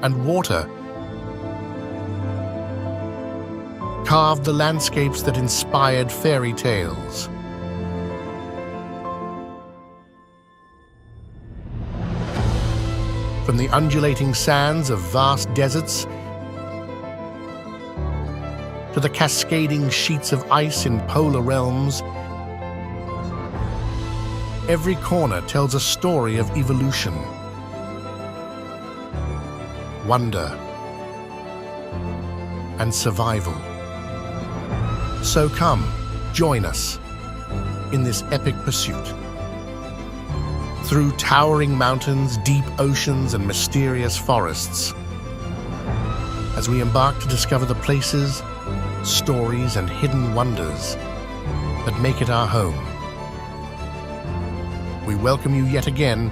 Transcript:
and water carved the landscapes that inspired fairy tales. From the undulating sands of vast deserts to the cascading sheets of ice in polar realms, every corner tells a story of evolution, wonder, and survival. So come, join us in this epic pursuit. Through towering mountains, deep oceans, and mysterious forests, as we embark to discover the places, stories, and hidden wonders that make it our home. We welcome you yet again